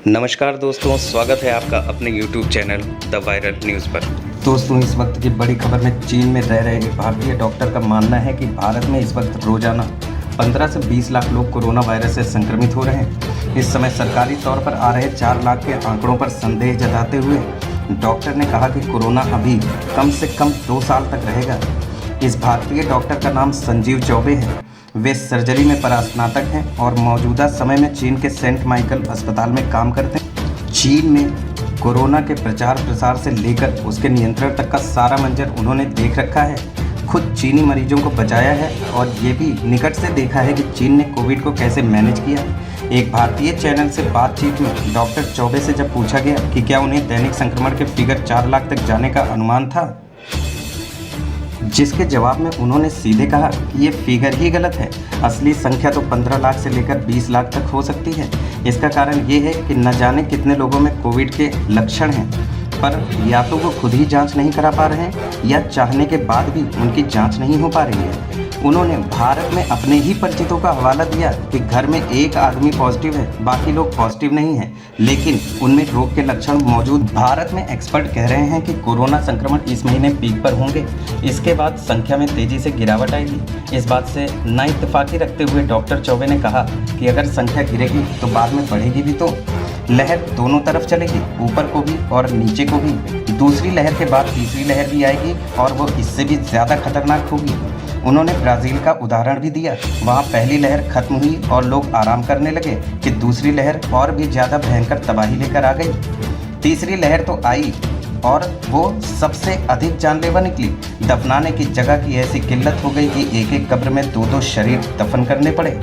नमस्कार दोस्तों, स्वागत है आपका अपने YouTube channel the viral news पर। दोस्तों, इस वक्त की बड़ी खबर में चीन में रह रहे एक भारतीय डॉक्टर का मानना है कि भारत में इस वक्त रोजाना 15 से 20 लाख लोग कोरोना वायरस से संक्रमित हो रहे हैं। इस समय सरकारी तौर पर आ रहे 4 लाख के आंकड़ों पर संदेह जताते हुए डॉक्टर ने कहा कि कोरोना अभी कम से कम 2 साल तक रहेगा। इस भारतीय डॉक्टर का नाम संजीव चौबे है। वे सर्जरी में परास्नातक हैं और मौजूदा समय में चीन के सेंट माइकल अस्पताल में काम करते हैं। चीन में कोरोना के प्रचार प्रसार से लेकर उसके नियंत्रण तक का सारा मंजर उन्होंने देख रखा है। खुद चीनी मरीजों को बचाया है और ये भी निकट से देखा है कि चीन ने कोविड को कैसे मैनेज किया। एक भारतीय चैनल से बातचीत में डॉक्टर चौबे से जब पूछा गया कि क्या उन्हें दैनिक संक्रमण के फिगर 4 लाख तक जाने का अनुमान था, जिसके जवाब में उन्होंने सीधे कहा कि ये फिगर ही गलत है। असली संख्या तो 15 लाख से लेकर 20 लाख तक हो सकती है। इसका कारण ये है कि न जाने कितने लोगों में कोविड के लक्षण हैं, पर या तो वो खुद ही जांच नहीं करा पा रहे हैं या चाहने के बाद भी उनकी जांच नहीं हो पा रही है। उन्होंने भारत में अपने ही परिचितों का हवाला दिया कि घर में एक आदमी पॉजिटिव है, बाकी लोग पॉजिटिव नहीं हैं, लेकिन उनमें रोग के लक्षण मौजूद। भारत में एक्सपर्ट कह रहे हैं कि कोरोना संक्रमण इस महीने पीक पर होंगे। इसके बाद संख्या में तेजी से गिरावट आएगी। इस बात से नाइत्तेफाकी रखते हुए डॉक्टर चौबे ने कहा कि अगर संख्या गिरेगी तो बाद में बढ़ेगी भी, तो लहर दोनों तरफ चलेगी, ऊपर को भी और नीचे को भी। दूसरी लहर के बाद तीसरी लहर भी आएगी और वो इससे भी ज़्यादा खतरनाक होगी। उन्होंने ब्राज़ील का उदाहरण भी दिया। वहाँ पहली लहर खत्म हुई और लोग आराम करने लगे कि दूसरी लहर और भी ज़्यादा भयंकर तबाही लेकर आ गई। तीसरी लहर तो आई और वो सबसे अधिक जानलेवा निकली। दफनाने की जगह की ऐसी किल्लत हो गई कि एक एक कब्र में 2-2 शरीर दफन करने पड़े।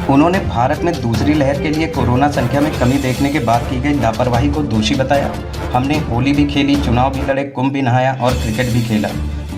उन्होंने भारत में दूसरी लहर के लिए कोरोना संख्या में कमी देखने के बाद की गई लापरवाही को दोषी बताया। हमने होली भी खेली, चुनाव भी लड़े, कुंभ भी नहाया और क्रिकेट भी खेला।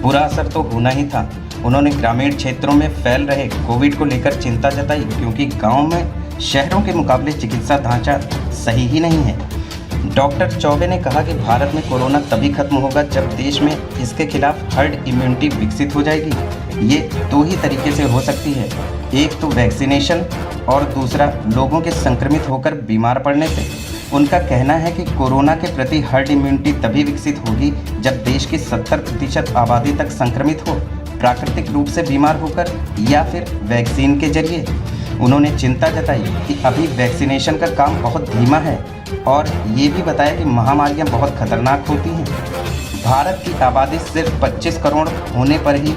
बुरा असर तो होना ही था। उन्होंने ग्रामीण क्षेत्रों में फैल रहे कोविड को लेकर चिंता जताई, क्योंकि गाँव में शहरों के मुकाबले चिकित्सा ढांचा सही ही नहीं है। डॉक्टर चौबे ने कहा कि भारत में कोरोना तभी खत्म होगा जब देश में इसके खिलाफ हर्ड इम्यूनिटी विकसित हो जाएगी। ये 2 ही तरीके से हो सकती है, एक तो वैक्सीनेशन और दूसरा लोगों के संक्रमित होकर बीमार पड़ने से। उनका कहना है कि कोरोना के प्रति हर्ड इम्यूनिटी तभी विकसित होगी जब देश की 70% आबादी तक संक्रमित हो, प्राकृतिक रूप से बीमार होकर या फिर वैक्सीन के जरिए। उन्होंने चिंता जताई कि अभी वैक्सीनेशन का काम बहुत धीमा है और ये भी बताया कि महामारियां बहुत खतरनाक होती हैं। भारत की आबादी सिर्फ 25 करोड़ होने पर ही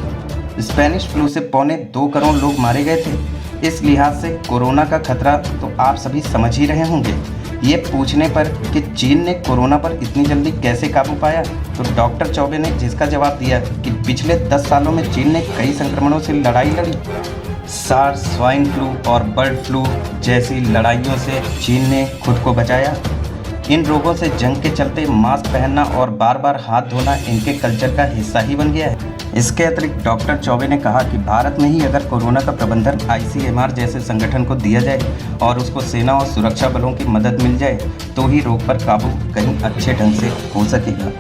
स्पेनिश फ्लू से 1.25 करोड़ लोग मारे गए थे। इस लिहाज से कोरोना का खतरा तो आप सभी समझ ही रहे होंगे। ये पूछने पर कि चीन ने कोरोना पर इतनी जल्दी कैसे काबू पाया, तो डॉक्टर चौबे ने जिसका जवाब दिया कि पिछले 10 सालों में चीन ने कई संक्रमणों से लड़ाई लड़ी। सार्स, स्वाइन फ्लू और बर्ड फ्लू जैसी लड़ाइयों से चीन ने खुद को बचाया। इन रोगों से जंग के चलते मास्क पहनना और बार बार हाथ धोना इनके कल्चर का हिस्सा ही बन गया है। इसके अतिरिक्त डॉक्टर चौबे ने कहा कि भारत में ही अगर कोरोना का प्रबंधन ICMR जैसे संगठन को दिया जाए और उसको सेना और सुरक्षा बलों की मदद मिल जाए तो ही रोग पर काबू कहीं अच्छे ढंग से हो सकेगा।